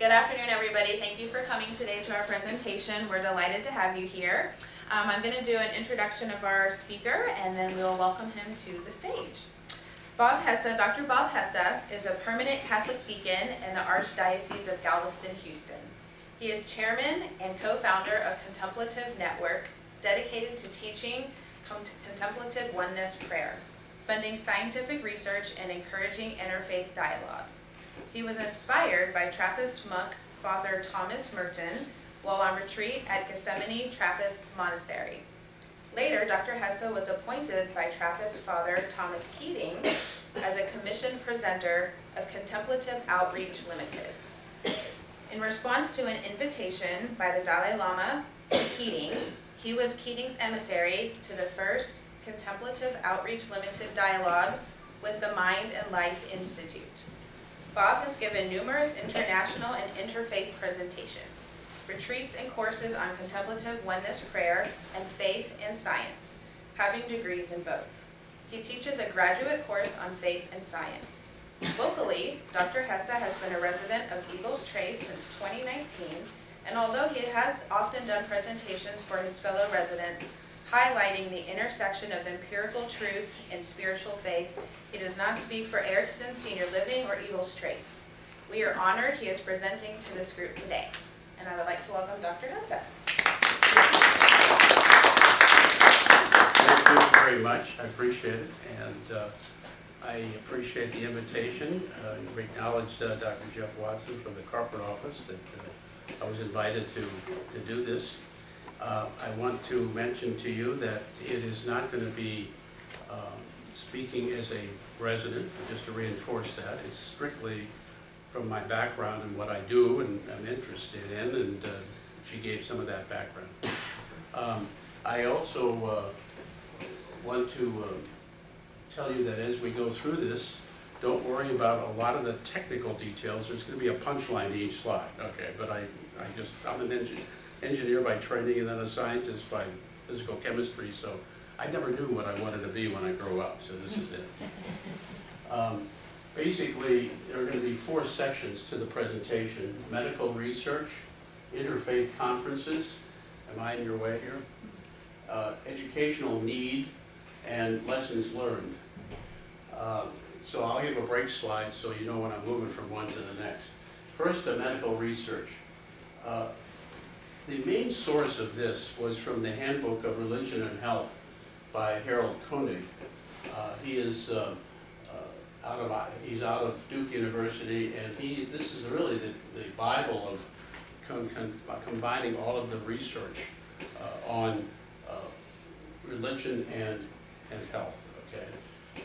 Good afternoon, everybody. Thank you for coming today to our presentation. We're delighted to have you here. I'm going to do an introduction of our speaker, and then we'll welcome him to the stage. Bob Hesse, Dr. Bob Hesse, is a permanent Catholic deacon in the Archdiocese of Galveston, Houston. He is chairman and co-founder of Contemplative Network, dedicated to teaching contemplative oneness prayer, funding scientific research, and encouraging interfaith dialogue. He was inspired by Trappist monk Father Thomas Merton while on retreat at Gethsemane Trappist Monastery. Later, Dr. Hesse was appointed by Trappist Father Thomas Keating as a commissioned presenter of Contemplative Outreach Limited. In response to an invitation by the Dalai Lama to Keating, he was Keating's emissary to the first Contemplative Outreach Limited dialogue with the Mind and Life Institute. Bob has given numerous international and interfaith presentations, retreats and courses on contemplative oneness prayer and faith and science, having degrees in both. He teaches a graduate course on faith and science. Locally, Dr. Hesse has been a resident of Terrace since 2019, and although he has often done presentations for his fellow residents, highlighting the intersection of empirical truth and spiritual faith, he does not speak for EricksonLiving or Terrace. We are honored he is presenting to this group today, and I would like to welcome Dr. Hesse. Thank you very much. I appreciate it, and I appreciate the invitation. We acknowledge Dr. Jeff Watson from the corporate office that I was invited to do this. I want to mention to you that it is not going to be speaking as a resident, just to reinforce that. It's strictly from my background and what I do and I'm interested in, and she gave some of that background. I also want to tell you that as we go through this, don't worry about a lot of the technical details. There's going to be a punchline to each slide, okay? But I'm an engineer by training and then a scientist by physical chemistry, so I never knew what I wanted to be when I grew up, so this is it. Basically, there are going to be 4 sections to the presentation: medical research, interfaith conferences, am I in your way here? Educational need, and lessons learned. So I'll give a break slide so you know when I'm moving from one to the next. First, medical research. The main source of this was from the Handbook of Religion and Health by Harold Koenig. He is out of Duke University, and this is really the Bible of combining all of the research on religion and health. Okay,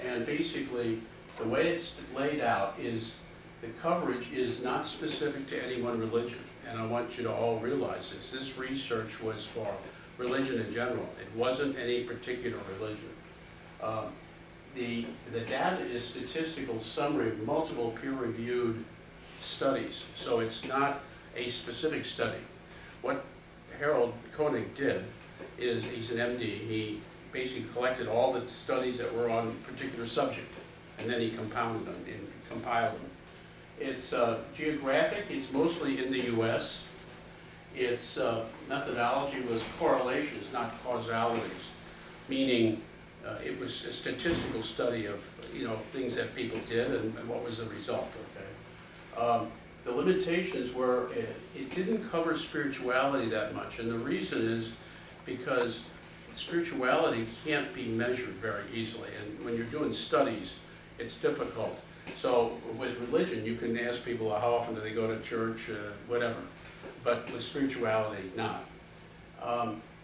and basically the way it's laid out is the coverage is not specific to any one religion. And I want you to all realize this. This research was for religion in general. It wasn't any particular religion. The data is statistical summary of multiple peer-reviewed studies. So it's not a specific study. What Harold Koenig did is, he's an MD, he basically collected all the studies that were on a particular subject, and then he compounded them and compiled them. It's geographic, it's mostly in the U.S. Its methodology was correlations, not causalities, meaning it was a statistical study of things that people did and what was the result. Okay, the limitations were it didn't cover spirituality that much, and the reason is because spirituality can't be measured very easily, and when you're doing studies, it's difficult. So with religion, you can ask people how often do they go to church, whatever, but with spirituality, not.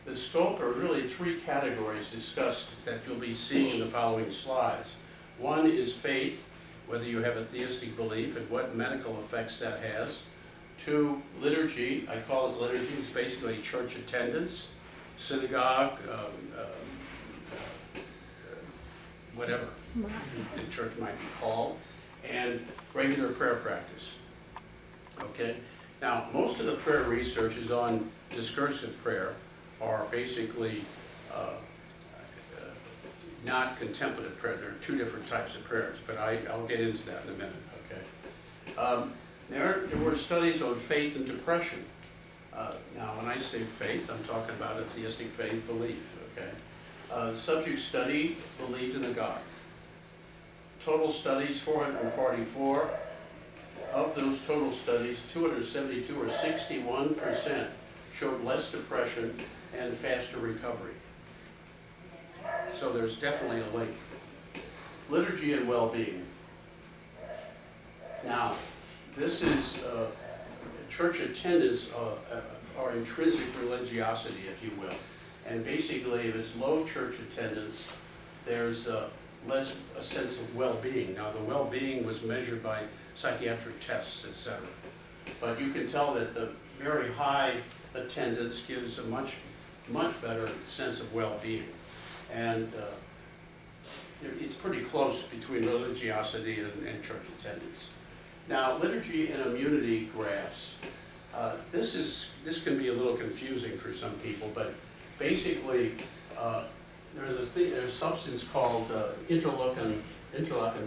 The scope are really 3 categories discussed that you'll be seeing in the following slides. One is faith, whether you have a theistic belief and what medical effects that has. 2, liturgy, I call it liturgy, it's basically church attendance, synagogue, whatever the church might be called, and regular prayer practice. Okay? Now, most of the prayer research is on discursive prayer, or basically not contemplative prayer. There are 2 different types of prayers, but I'll get into that in a minute. Okay? There were studies on faith and depression. Now, when I say faith, I'm talking about a theistic faith belief, okay? Subject study believed in a God. Total studies, 444. Of those total studies, 272 or 61% showed less depression and faster recovery. So there's definitely a link. Liturgy and well-being. Now, this is church attendance or intrinsic religiosity, if you will. And basically, if it's low church attendance, there's less a sense of well-being. Now, the well-being was measured by psychiatric tests, etc. But you can tell that the very high attendance gives a much better sense of well-being. And it's pretty close between religiosity and church attendance. Now, liturgy and immunity graphs. This can be a little confusing for some people, but basically, there's a substance called interleukin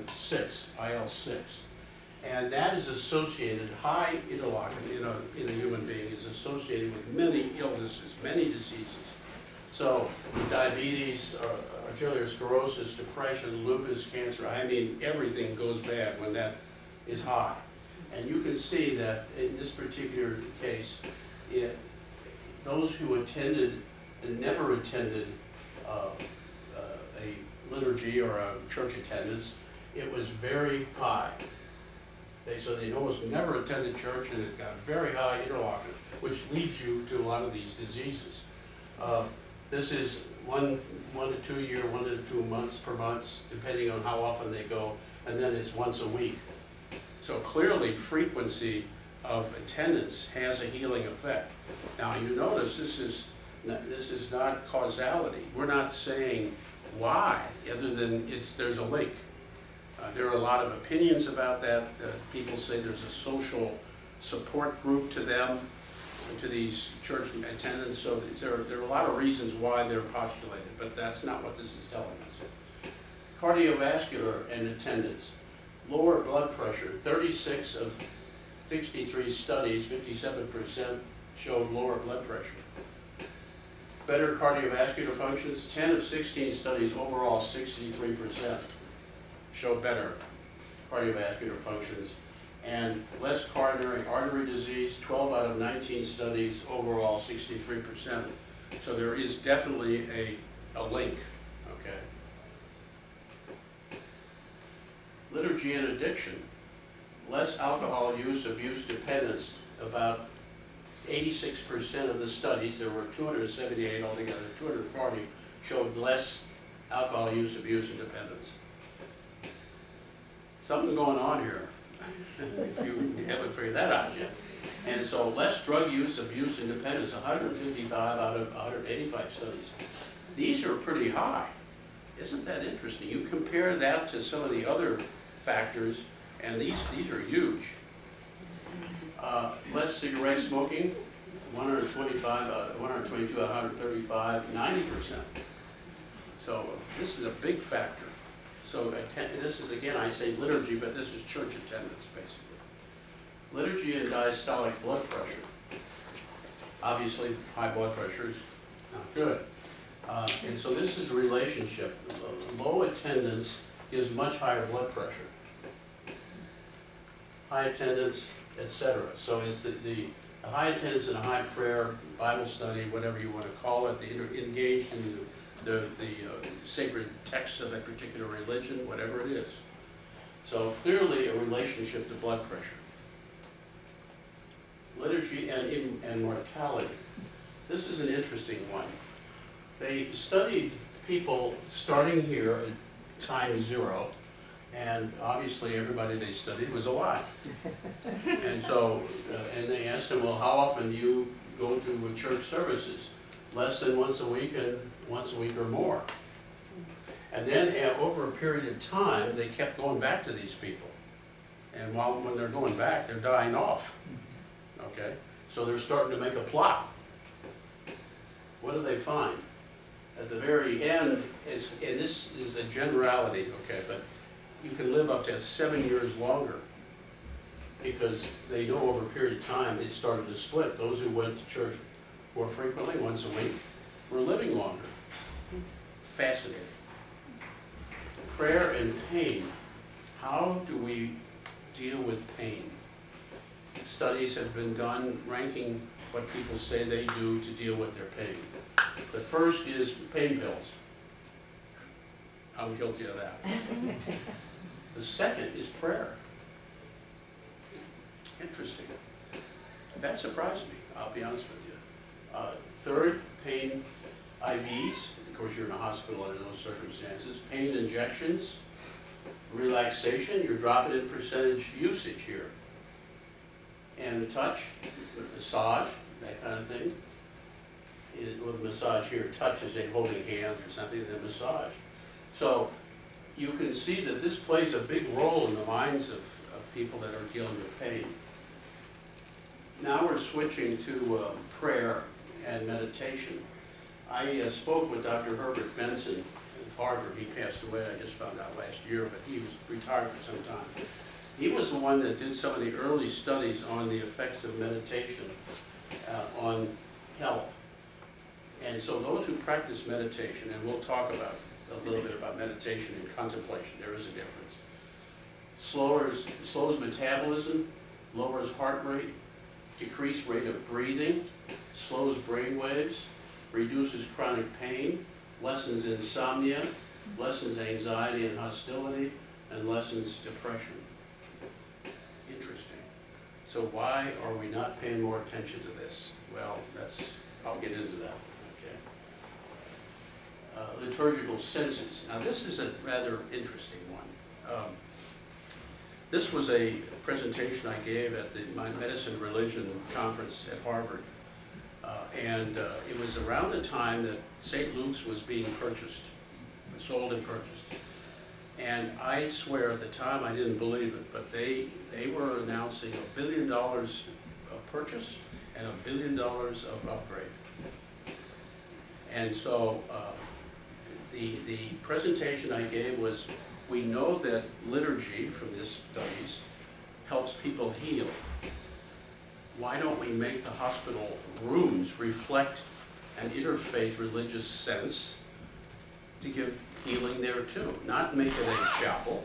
6, IL-6, and that is associated. High interleukin in a human being is associated with many illnesses, many diseases. So, diabetes, arterial sclerosis, depression, lupus, cancer. I mean, everything goes bad when that is high. And you can see that in this particular case, those who attended and never attended a liturgy or a church attendance, it was very high. So they almost never attended church, and it's got a very high interleukin, which leads you to a lot of these diseases. This is 1 to 2 year, 1 to 2 months per month, depending on how often they go, and then it's once a week. So clearly, frequency of attendance has a healing effect. Now, you notice this is not causality. We're not saying why, other than there's a link. There are a lot of opinions about that. People say there's a social support group to them, to these church attendants. So there are a lot of reasons why they're postulated, but that's not what this is telling us. Cardiovascular and attendance. Lower blood pressure. 36 of 63 studies, 57% showed lower blood pressure. Better cardiovascular functions. 10 of 16 studies, overall 63% show better cardiovascular functions. And less coronary artery disease, 12 out of 19 studies, overall 63%. So there is definitely a link, okay? Liturgy and addiction. Less alcohol use, abuse, dependence. About 86% of the studies, there were 278 altogether, 240 showed less alcohol use, abuse, and dependence. Something going on here, if you haven't figured that out yet. And so less drug use, abuse, and dependence, 155 out of 185 studies. These are pretty high. Isn't that interesting? You compare that to some of the other factors, and these are huge. Less cigarette smoking, 125, 122 out of 135, 90%. So this is a big factor. So this is, again, I say liturgy, but this is church attendance, basically. Liturgy and diastolic blood pressure. Obviously, high blood pressure is not good. And so this is a relationship. Low attendance gives much higher blood pressure. High attendance, etc. So it's the high attendance and a high prayer, Bible study, whatever you want to call it, engaged in the sacred texts of a particular religion, whatever it is. So clearly a relationship to blood pressure. Liturgy and mortality. This is an interesting one. They studied people starting here at time 0, and obviously everybody they studied was alive. And so, and they asked them, well, how often do you go to church services? Less than once a week and once a week or more. And then over a period of time, they kept going back to these people. And when they're going back, they're dying off. Okay? So they're starting to make a plot. What do they find? At the very end, and this is a generality, okay, but you can live up to 7 years longer because they know over a period of time it started to split. Those who went to church more frequently, once a week, were living longer. Fascinating. Prayer and pain. How do we deal with pain? Studies have been done ranking what people say they do to deal with their pain. The first is pain pills. I'm guilty of that. The second is prayer. Interesting. That surprised me, I'll be honest with you. Third, pain IVs. Of course, you're in a hospital under those circumstances. Pain injections. Relaxation. You're dropping in percentage usage here. And touch, massage, that kind of thing. With massage here, touch is a holding hands or something, then massage. So you can see that this plays a big role in the minds of people that are dealing with pain. Now we're switching to prayer and meditation. I spoke with Dr. Herbert Benson at Harvard. He passed away, I just found out last year, but he was retired for some time. He was the one that did some of the early studies on the effects of meditation on health. And so those who practice meditation, and we'll talk about a little bit about meditation and contemplation, there is a difference. Slows metabolism, lowers heart rate, decreased rate of breathing, slows brain waves, reduces chronic pain, lessens insomnia, lessens anxiety and hostility, and lessens depression. Interesting. So why are we not paying more attention to this? Well, I'll get into that. Liturgical senses. Now this is a rather interesting one. This was a presentation I gave at my Medicine and Religion conference at Harvard. It was around the time that St. Luke's was being purchased, sold and purchased. And I swear at the time I didn't believe it, but they were announcing $1 billion of purchase and $1 billion of upgrade. And so the presentation I gave was, we know that liturgy from this studies helps people heal. Why don't we make the hospital rooms reflect an interfaith religious sense to give healing there too? Not make it a chapel,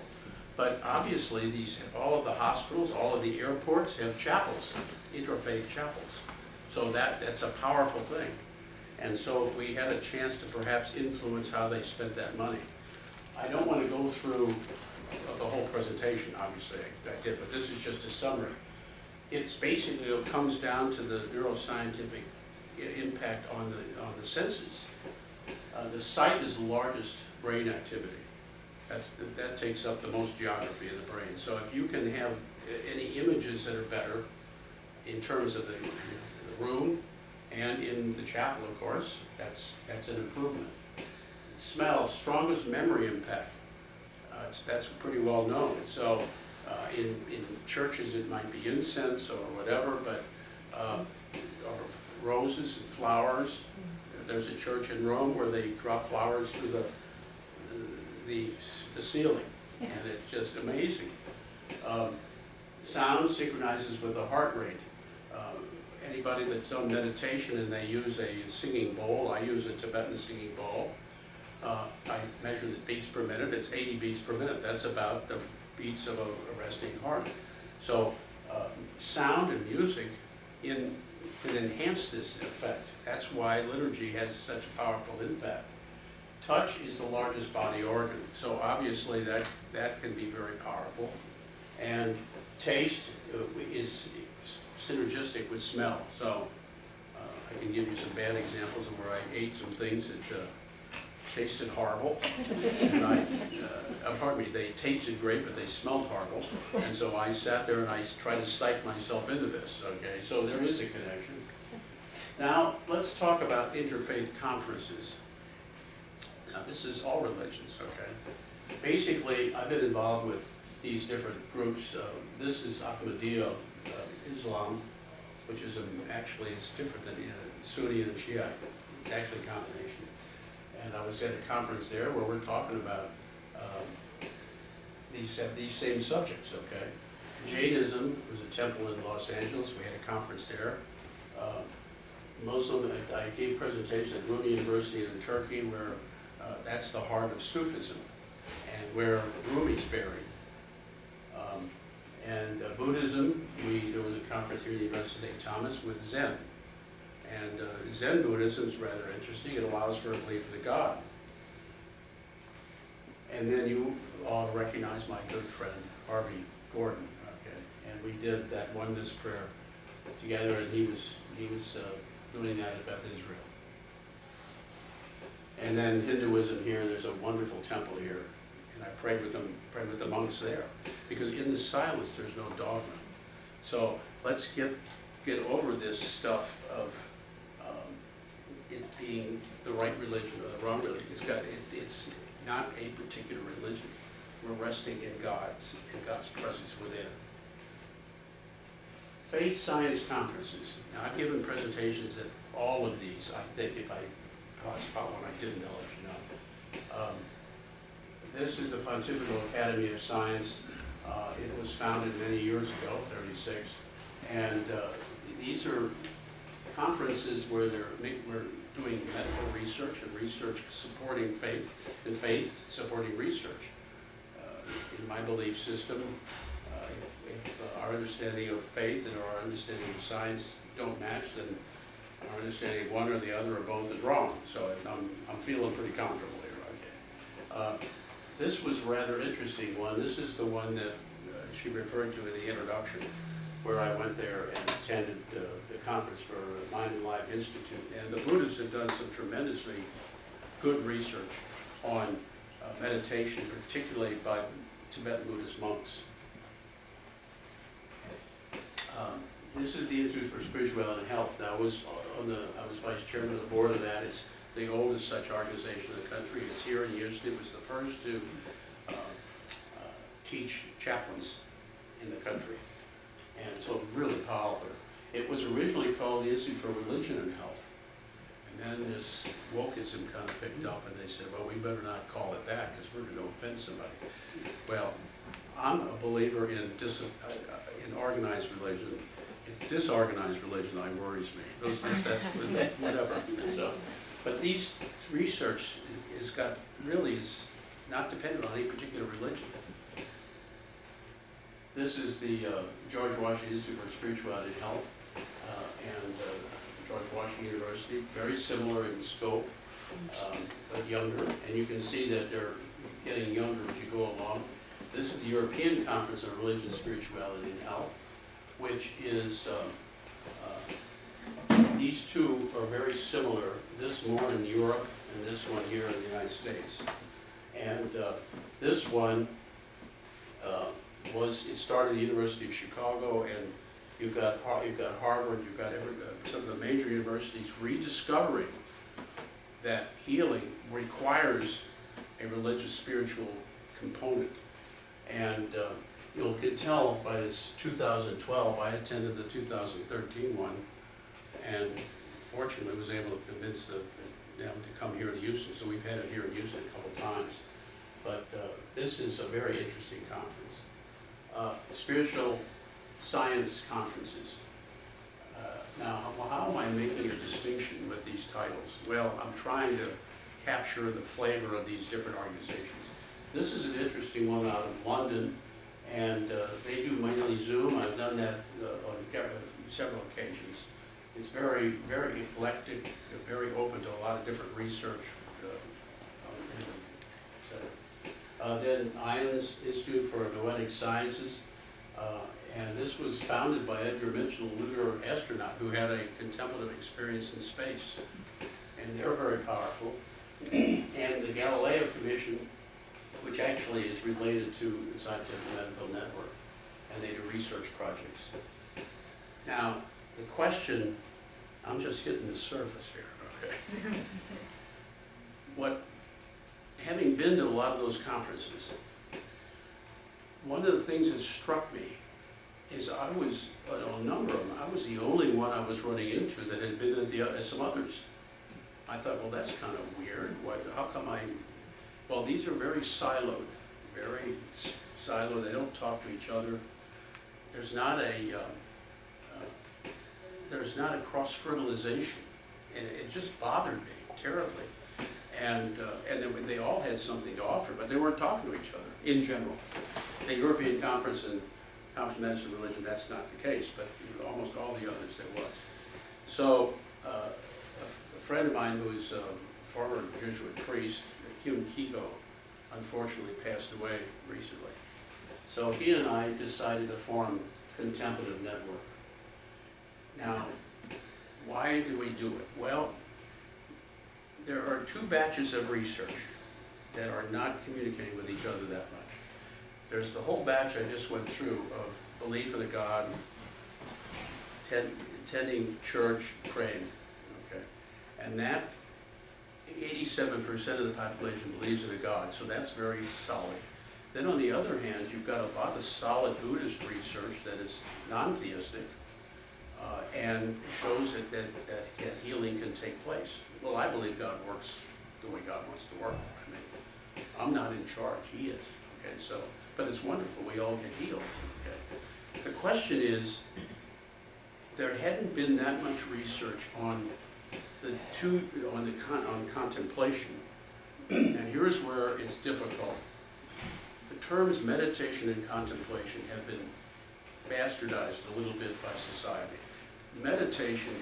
but obviously all of the hospitals, all of the airports have chapels, interfaith chapels. So that's a powerful thing. And so we had a chance to perhaps influence how they spent that money. I don't want to go through the whole presentation, obviously I did, but this is just a summary. It's basically, it comes down to the neuroscientific impact on the senses. The sight is the largest brain activity. That takes up the most geography of the brain. So if you can have any images that are better in terms of the room and in the chapel, of course, that's an improvement. Smell, strongest memory impact. That's pretty well known. So in churches it might be incense or whatever, but or roses and flowers. There's a church in Rome where they drop flowers through the ceiling, and it's just amazing. Sound synchronizes with the heart rate. Anybody that's on meditation and they use a singing bowl, I use a Tibetan singing bowl. I measure the beats per minute. It's 80 beats per minute. That's about the beats of a resting heart. So sound and music can enhance this effect. That's why liturgy has such a powerful impact. Touch is the largest body organ, so obviously that can be very powerful. And taste is synergistic with smell. So I can give you some bad examples of where I ate some things that tasted horrible. And pardon me, they tasted great, but they smelled horrible. And so I sat there and I tried to psych myself into this, okay? So there is a connection. Now, let's talk about interfaith conferences. Now, this is all religions, okay? Basically, I've been involved with these different groups. This is Ahmadiyya Islam, which is actually, it's different than Sunni and Shia. It's actually a combination. And I was at a conference there where we're talking about these same subjects, okay? Jainism was a temple in Los Angeles. We had a conference there. Muslim, I gave presentations at Rumi University in Turkey, where that's the heart of Sufism, and where Rumi's buried. Buddhism, there was a conference here at the University of St. Thomas with Zen. And Zen Buddhism is rather interesting. It allows for a belief in the God. And then you all recognize my good friend, Harvey Gordon, okay? And we did that oneness prayer together, and he was doing that at Beth Israel. And then Hinduism here, there's a wonderful temple here, and I prayed with the monks there, because in the silence there's no dogma. So let's get over this stuff of it being the right religion or the wrong religion. It's not a particular religion. We're resting in God's presence within. Faith Science Conferences. Now, I've given presentations at all of these. I think if I spot one I didn't, I'll let you know. This is the Pontifical Academy of Science. It was founded many years ago, 36, and these are conferences where we're doing medical research and research supporting faith, and faith supporting research. In my belief system, if our understanding of faith and our understanding of science don't match, then our understanding of one or the other or both is wrong. So I'm feeling pretty comfortable here. Okay. This was a rather interesting one. This is the one that she referred to in the introduction, where I went there and attended the conference for Mind and Life Institute. And the Buddhists have done some tremendously good research on meditation, particularly by Tibetan Buddhist monks. This is the Institute for Spirituality and Health. I was vice chairman of the board of that. It's the oldest such organization in the country. It's here in Houston. It was the first to teach chaplains in the country. And so really powerful. It was originally called the Institute for Religion and Health. And then this wokeism kind of picked up, and they said, well, we better not call it that because we're going to offend somebody. Well, I'm a believer in organized religion. It's disorganized religion that worries me. That's whatever. So, but these research is not dependent on any particular religion. This is the George Washington Institute for Spirituality and Health, and George Washington University, very similar in scope, but younger. And you can see that they're getting younger as you go along. This is the European Conference on Religion, Spirituality, and Health, which is, these two are very similar. This more in Europe, and this one here in the United States. And this one, it started at the University of Chicago, and you've got Harvard, you've got some of the major universities rediscovering that healing requires a religious spiritual component. And you can tell by this 2012, I attended the 2013 one, and fortunately was able to convince them to come here to Houston, so we've had it here in Houston a couple times. But this is a very interesting conference. Spiritual science conferences. Now, how am I making a distinction with these titles? Well, I'm trying to capture the flavor of these different organizations. This is an interesting one out of London, and they do mainly Zoom. I've done that on several occasions. It's very, very eclectic, very open to a lot of different research. Then IONS Institute for Noetic Sciences, and this was founded by Edgar Mitchell, a lunar astronaut who had a contemplative experience in space, and they're very powerful. And the Galileo Commission, which actually is related to the Scientific Medical Network, and they do research projects. Now, the question, I'm just hitting the surface here, okay? Having been to a lot of those conferences, one of the things that struck me is I was, on a number of them, I was the only one I was running into that had been at some others. I thought, well, that's kind of weird. How come well, these are very siloed. They don't talk to each other. there's not a cross-fertilization, and it just bothered me terribly. And they all had something to offer, but they weren't talking to each other in general. The European Conference and Conference of Medicine and Religion, that's not the case, but almost all the others there was. So a friend of mine who is a former Jesuit priest, Kyun Kigo, unfortunately passed away recently. So he and I decided to form Contemplative Network. Now, why do we do it? Well, there are two batches of research that are not communicating with each other that much. There's the whole batch I just went through of belief in a God, attending church, praying, okay? And that, 87% of the population believes in a God, so that's very solid. Then on the other hand, you've got a lot of solid Buddhist research that is non-theistic, and shows that healing can take place. Well, I believe God works the way God wants to work. I mean, I'm not in charge, He is. Okay, so, but it's wonderful, we all get healed. Okay. The question is, there hadn't been that much research on on contemplation, and here's where it's difficult. The terms meditation and contemplation have been bastardized a little bit by society. Meditation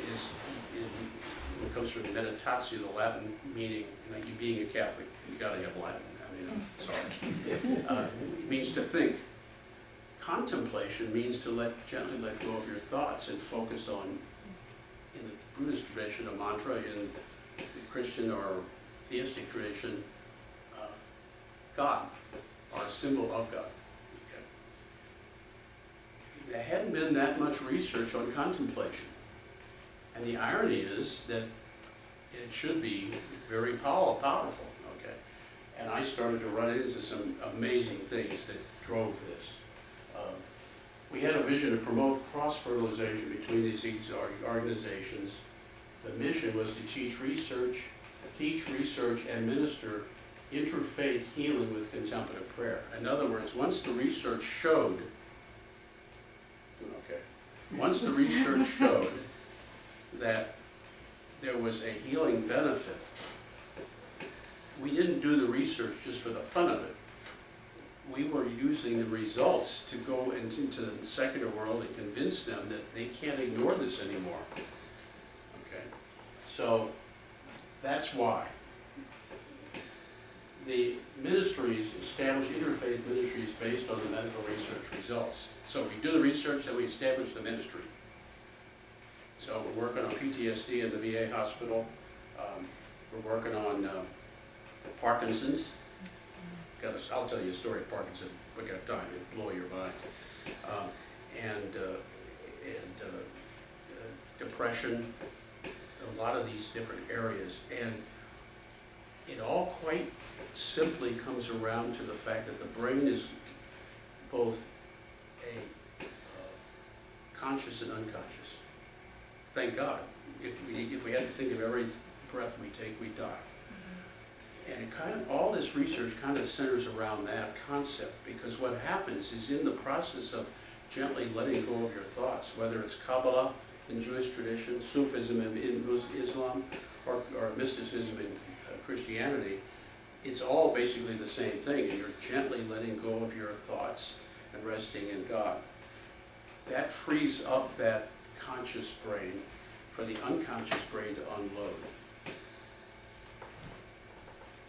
it comes from meditatio, the Latin meaning, like you being a Catholic, you gotta have Latin, I mean, I'm sorry. It means to think. Contemplation means to gently let go of your thoughts and focus on, in the Buddhist tradition, a mantra, in the Christian or theistic tradition, God, or a symbol of God. Okay. There hadn't been that much research on contemplation. And the irony is that it should be very powerful, okay? And I started to run into some amazing things that drove this. We had a vision to promote cross-fertilization between these organizations. The mission was to teach research, and minister interfaith healing with contemplative prayer. In other words, once the research showed that there was a healing benefit, we didn't do the research just for the fun of it. We were using the results to go into the secular world and convince them that they can't ignore this anymore. Okay? So that's why. The ministries establish interfaith ministries based on the medical research results. So we do the research, then we establish the ministry. So we're working on PTSD in the VA hospital. We're working on Parkinson's. I'll tell you a story of Parkinson's. We got time, it'll blow your mind. Depression, a lot of these different areas. And it all quite simply comes around to the fact that the brain is both a conscious and unconscious. Thank God. If we had to think of every breath we take, we die. And it all this research kind of centers around that concept, because what happens is in the process of gently letting go of your thoughts, whether it's Kabbalah in Jewish tradition, Sufism in Islam, or mysticism in Christianity, it's all basically the same thing, and you're gently letting go of your thoughts and resting in God. That frees up that conscious brain for the unconscious brain to unload.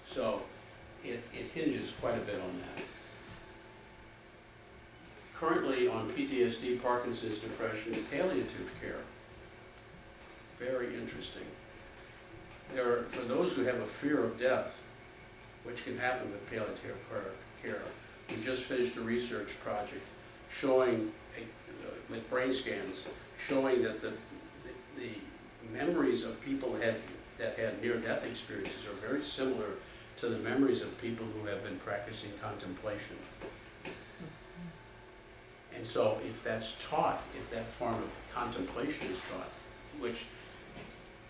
So it hinges quite a bit on that. Currently on PTSD, Parkinson's, depression, palliative care. Very interesting. For those who have a fear of death, which can happen with palliative care, we just finished a research project showing, with brain scans, showing that the memories of people that had near-death experiences are very similar to the memories of people who have been practicing contemplation. And so if that's taught, if that form of contemplation is taught, which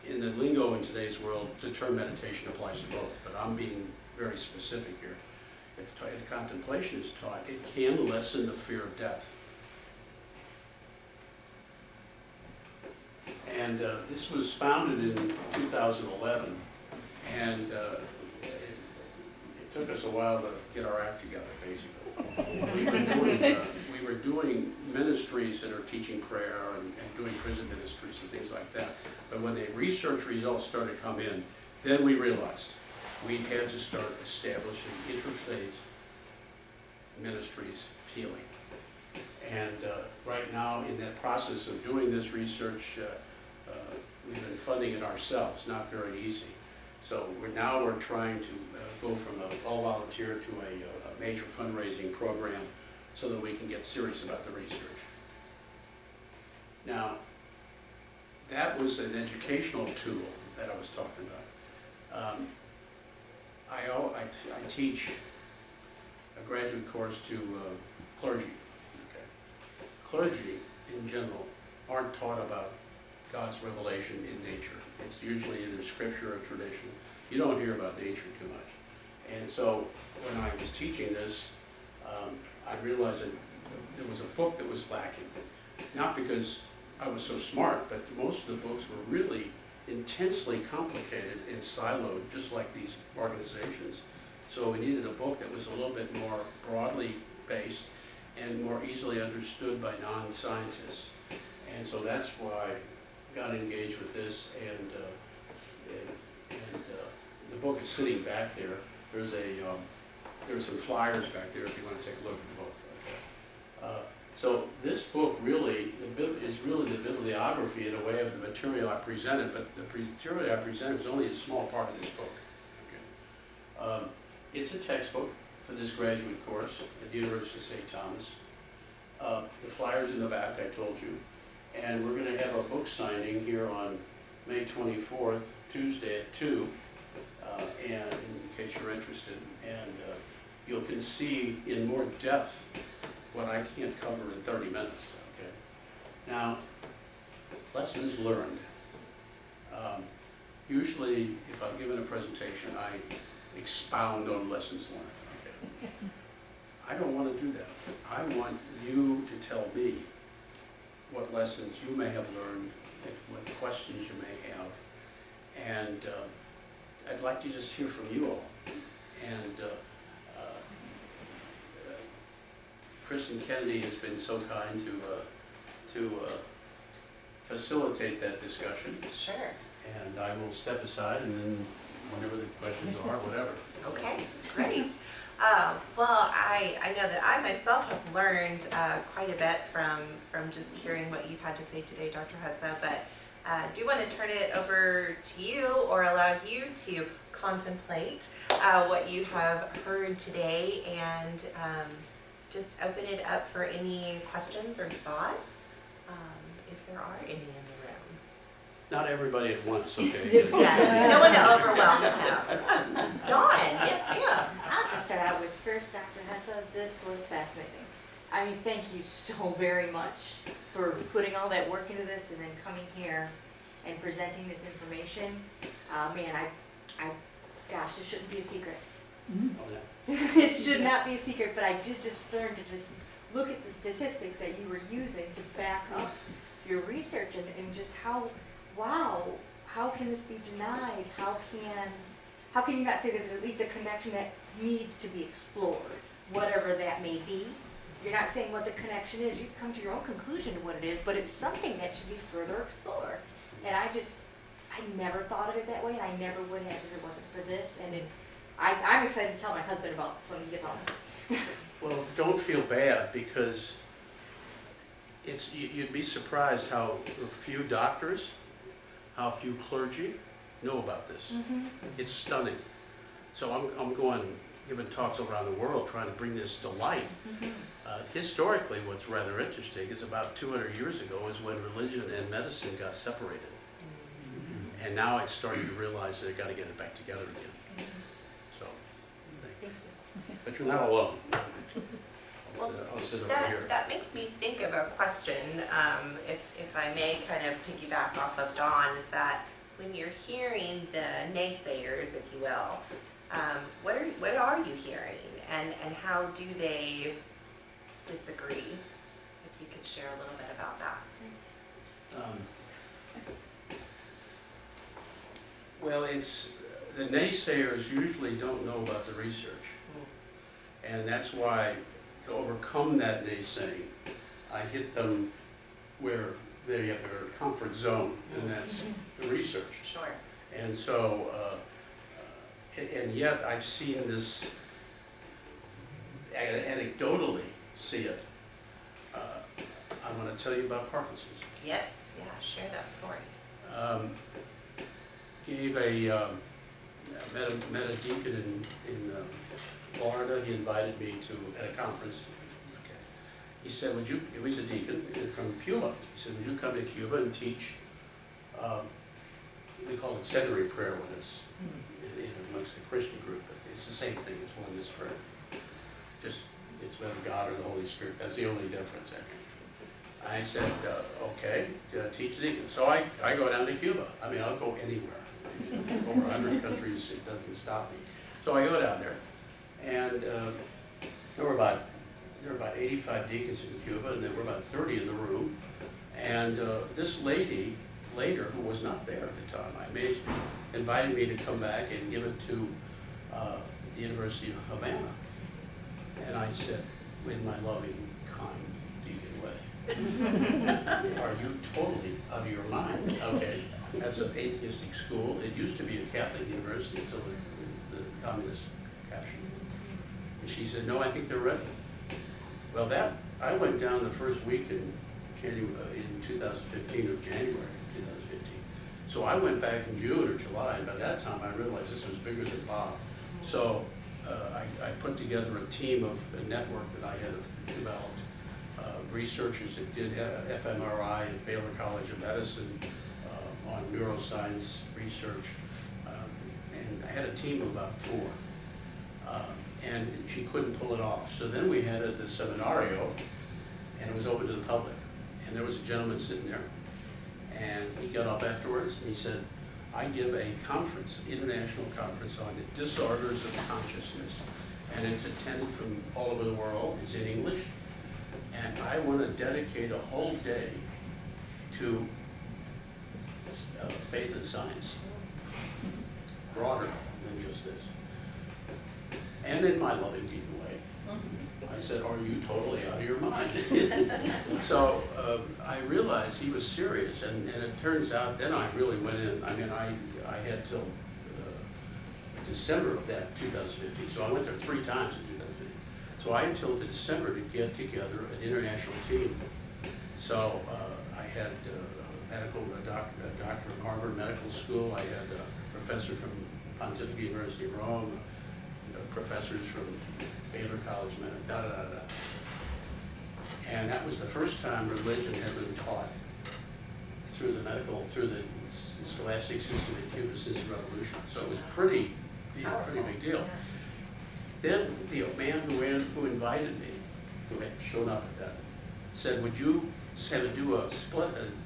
in the lingo in today's world, the term meditation applies to both, but I'm being very specific here. If contemplation is taught, it can lessen the fear of death. And this was founded in 2011, and it took us a while to get our act together, basically. We were doing ministries that are teaching prayer and doing prison ministries and things like that. But when the research results started to come in, then we realized we had to start establishing interfaith ministries healing. And right now, in that process of doing this research, we've been funding it ourselves, not very easy. So we're trying to go from an all-volunteer to a major fundraising program so that we can get serious about the research. Now, that was an educational tool that I was talking about. I teach a graduate course to clergy. Okay. Clergy, in general, aren't taught about God's revelation in nature. It's usually either scripture or tradition. You don't hear about nature too much. And so when I was teaching this, I realized that there was a book that was lacking. Not because I was so smart, but most of the books were really intensely complicated and siloed, just like these organizations. So we needed a book that was a little bit more broadly based and more easily understood by non-scientists. And so that's why I got engaged with this, and the book is sitting back there. There's some flyers back there if you want to take a look at the book. Okay. So this book really is really the bibliography in a way of the material I presented, but the material I presented is only a small part of this book. Okay. It's a textbook for this graduate course at the University of St. Thomas. The flyer's in the back, I told you. And we're going to have a book signing here on May 24th, Tuesday at 2, and in case you're interested. And you can see in more depth what I can't cover in 30 minutes. Okay. Now, lessons learned. Usually, if I'm given a presentation, I expound on lessons learned. Okay. I don't want to do that. I want you to tell me what lessons you may have learned, what questions you may have, and I'd like to just hear from you all. And Kristen Kennedy has been so kind to facilitate that discussion. Sure. And I will step aside, and then whenever the questions are, whatever. Okay, great. Well, I know that I myself have learned quite a bit from just hearing what you've had to say today, Dr. Hesse, but do want to turn it over to you or allow you to contemplate what you have heard today and just open it up for any questions or thoughts, if there are any in the room. Not everybody at once, okay? Yes, you don't want to overwhelm them. Dawn, yes ma'am. I'll just start out with first, Dr. Hesse, this was fascinating. I mean, thank you so very much for putting all that work into this and then coming here and presenting this information. Man, gosh, it shouldn't be a secret. Oh, yeah. It should not be a secret, but I did just learn to just look at the statistics that you were using to back up your research and just how, wow, how can this be denied? How can you not say that there's at least a connection that needs to be explored, whatever that may be? You're not saying what the connection is. You come to your own conclusion to what it is, but it's something that should be further explored. And I never thought of it that way, and I never would have if it wasn't for this. And I'm excited to tell my husband about this when he gets on. Well, don't feel bad, because you'd be surprised how few doctors, how few clergy know about this. Mm-hmm. It's stunning. So I'm going, giving talks around the world trying to bring this to light. Mm-hmm. Historically, what's rather interesting is about 200 years ago is when religion and medicine got separated. And now it's starting to realize they've got to get it back together again. So, Thank you. but you're not alone. Well, I'll sit over here. that makes me think of a question, if I may kind of piggyback off of Dawn, is that when you're hearing the naysayers, if you will, what are you hearing, and how do they disagree? If you could share a little bit about that. Well, the naysayers usually don't know about the research. And that's why, to overcome that naysaying, I hit them where they have their comfort zone, and that's the research. Sure. And so, and yet I've seen this, anecdotally see it. I want to tell you about Parkinson's. Yes, yeah, share that story. Met a deacon in Florida. He invited me to at a conference. He said, he was a deacon from Cuba. He said, would you come to Cuba and teach, we call it centenary prayer when it's amongst the Christian group, but it's the same thing as oneness prayer. Just, it's whether God or the Holy Spirit, that's the only difference, actually. I said, okay, teach deacon. So I go down to Cuba. I mean, I'll go anywhere. Over 100 countries, it doesn't stop me. So I go down there, and there were about 85 deacons in Cuba, and there were about 30 in the room. And this lady, later, who was not there at the time, invited me to come back and give it to the University of Havana. And I said, in my loving, kind, deacon way, are you totally out of your mind? Okay, that's an atheistic school. It used to be a Catholic university until the communists captured it. And she said, no, I think they're ready. Well, I went down the first week in 2015, or January 2015. So I went back in June or July, and by that time I realized this was bigger than Bob. So I put together a team of a network that I had developed, researchers that did fMRI at Baylor College of Medicine on neuroscience research, and I had a team of about 4. And she couldn't pull it off. So then we had the seminario, and it was open to the public. And there was a gentleman sitting there, and he got up afterwards, and he said, I give a conference, international conference on the disorders of consciousness, and it's attended from all over the world. It's in English, and I want to dedicate a whole day to faith and science, broader than just this. And in my loving deacon way, I said, are you totally out of your mind? So I realized he was serious, and it turns out then I really went in. I mean, I had till December of that 2015, so I went there 3 times in 2015. So I had till December to get together an international team. So I had a doctor from Harvard Medical School. I had a professor from Pontifical University of Rome, professors from Baylor College, and that was the first time religion had been taught through the scholastic system in Cuba since the revolution. So it was pretty big deal. Then the man who invited me, who had shown up at that, said, would you have to do a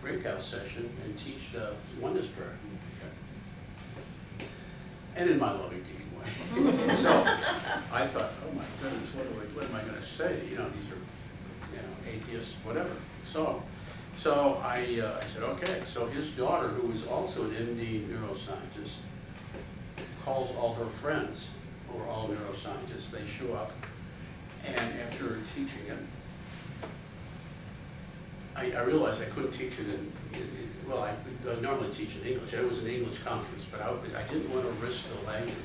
breakout session and teach the oneness prayer? Okay. And in my loving deacon way. So I thought, oh my goodness, what am I going to say? These are, atheists, whatever. So I said, okay. So his daughter, who was also an MD neuroscientist, calls all her friends, who are all neuroscientists. They show up, and after teaching it, I realized I couldn't teach it I normally teach in English. It was an English conference, but I didn't want to risk the language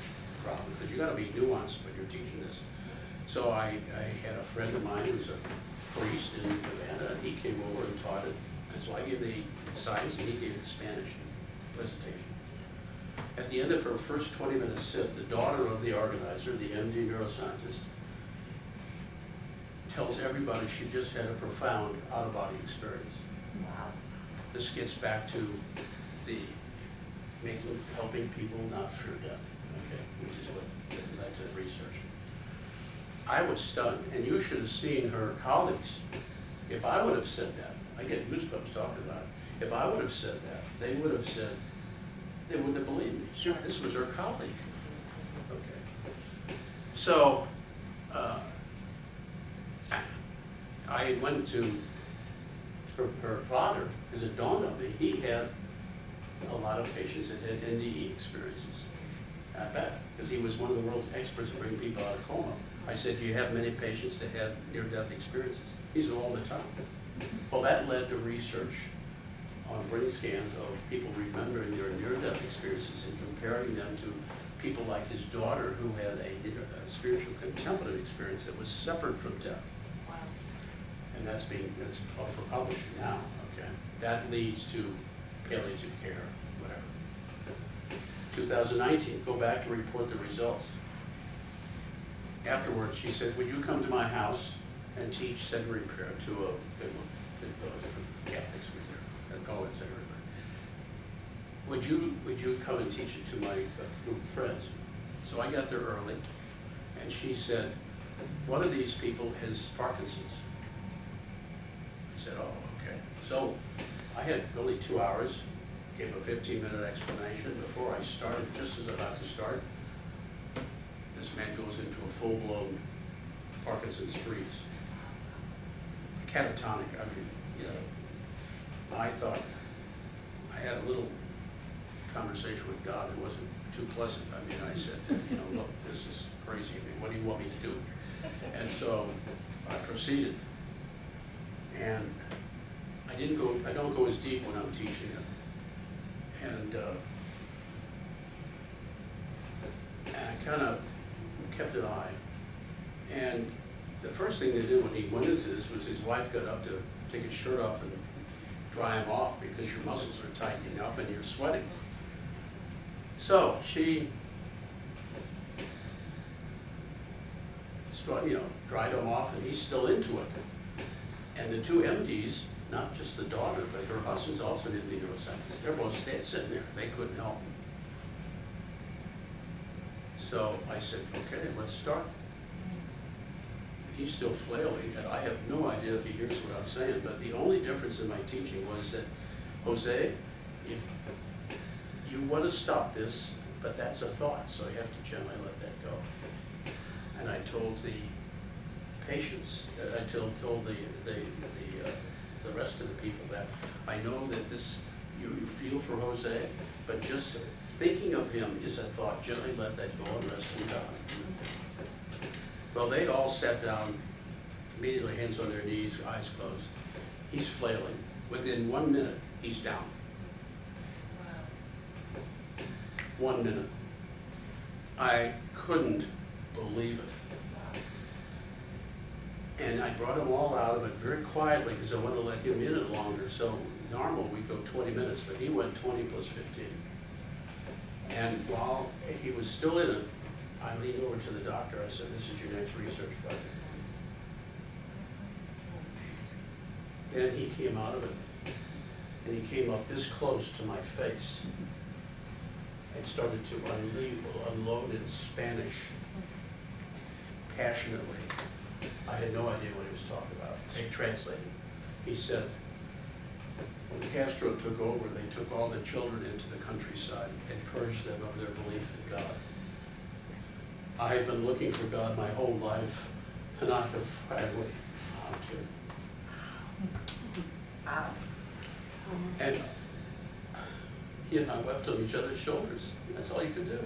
problem, because you got to be nuanced when you're teaching this. So I had a friend of mine who was a priest in Havana, and he came over and taught it. And so I gave the science, and he gave the Spanish presentation. At the end of her first 20-minute sit, the daughter of the organizer, the MD neuroscientist, tells everybody she just had a profound out-of-body experience. Wow. This gets back to the helping people not fear death, okay, which is what led to the research. I was stunned, and you should have seen her colleagues. If I would have said that, I get goosebumps talking about it. If I would have said that, they would have said, they wouldn't have believed me. Sure, this was her colleague. Okay. So, I went to her father, because it dawned on me, he had a lot of patients that had NDE experiences. I bet, because he was one of the world's experts in bringing people out of coma. I said, do you have many patients that had near-death experiences? He said, all the time. Well, that led to research on brain scans of people remembering their near-death experiences and comparing them to people like his daughter who had a spiritual contemplative experience that was separate from death. Wow. And that's up for publishing now, okay? That leads to palliative care, whatever. 2019, go back to report the results. Afterwards, she said, would you come to my house and teach secondary prayer to a good one, for Catholics was there, and call it secondary prayer. Would you come and teach it to my group of friends? So I got there early, and she said, one of these people has Parkinson's. I said, oh, okay. So I had only 2 hours, gave a 15-minute explanation. Before I started, just as about to start, this man goes into a full-blown Parkinson's freeze. Catatonic, I mean, you know. I thought, I had a little conversation with God that wasn't too pleasant. I mean, I said, you know, look, this is crazy. I mean, what do you want me to do? And so I proceeded. And I don't go as deep when I'm teaching it. And I kind of kept an eye. And the first thing they did when he went into this was his wife got up to take his shirt off and dry him off because your muscles are tightening up and you're sweating. So she, dried him off, and he's still into it. And the two MDs, not just the daughter, but her husband's also an MD neuroscientist, they're both sitting there. They couldn't help him. So I said, okay, let's start. He's still flailing, and I have no idea if he hears what I'm saying, but the only difference in my teaching was that, Jose, if you want to stop this, but that's a thought, so you have to gently let that go. And I told the patients, I told the rest of the people that I know that this, you feel for Jose, but just thinking of him is a thought, gently let that go and rest in God. Well, they all sat down, immediately hands on their knees, eyes closed. He's flailing. Within 1 minute, he's down. Wow. 1 minute. I couldn't believe it. And I brought them all out of it very quietly because I wanted to let him in it longer. So normal, we go 20 minutes, but he went 20 plus 15. And while he was still in it, I leaned over to the doctor. I said, this is your next research project. Then he came out of it, and he came up this close to my face and started to unload in Spanish passionately. I had no idea what he was talking about. They translated. He said, when Castro took over, they took all the children into the countryside and purged them of their belief in God. I have been looking for God my whole life, and I have finally found him. Wow. And he and I wept on each other's shoulders. That's all you could do.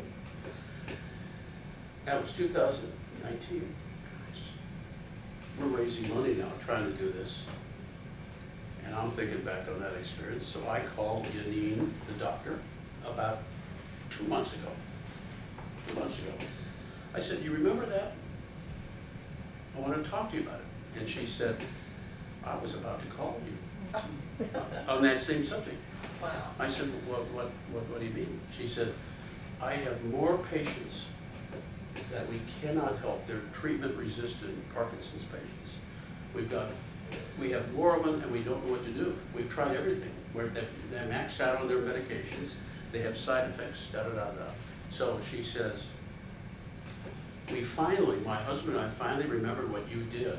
That was 2019. We're raising money now, trying to do this. And I'm thinking back on that experience. So I called Janine, the doctor, about 2 months ago. 2 months ago. I said, you remember that? I want to talk to you about it. And she said, I was about to call you on that same subject. Wow. I said, what do you mean? She said, I have more patients that we cannot help. They're treatment-resistant Parkinson's patients. We have more of them, and we don't know what to do. We've tried everything. They're maxed out on their medications. They have side effects, da-da-da-da. So she says, my husband and I finally remembered what you did,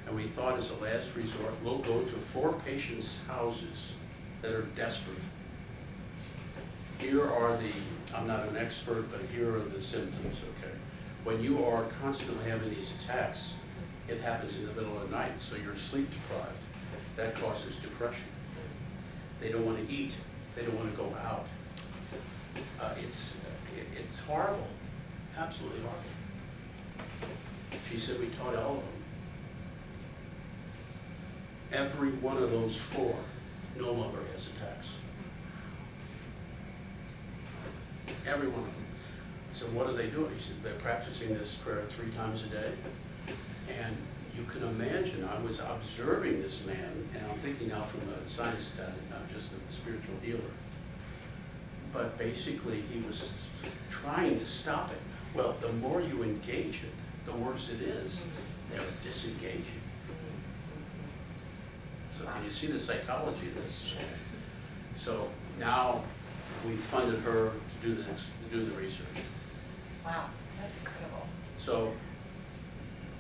and we thought as a last resort, we'll go to 4 patients' houses that are desperate. Here are I'm not an expert, but here are the symptoms, okay? When you are constantly having these attacks, it happens in the middle of the night, so you're sleep deprived. That causes depression. They don't want to eat. They don't want to go out. It's horrible, absolutely horrible. She said we taught all of them. Every one of those 4 no longer has attacks. Every one of them. So what are they doing? He said they're practicing this prayer 3 times a day. And you can imagine, I was observing this man, and I'm thinking now from the science standpoint, not just the spiritual healer. But basically, he was trying to stop it. Well, the more you engage it, the worse it is. They're disengaging. So can you see the psychology of this? So now we funded her to do the research. Wow, that's incredible. So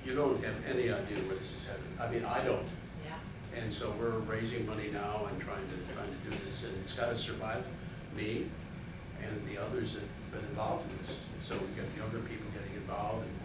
you don't have any idea where this is headed. I mean, I don't. Yeah. And so we're raising money now and trying to do this, and it's got to survive me and the others that have been involved in this. So we've got younger people getting involved, and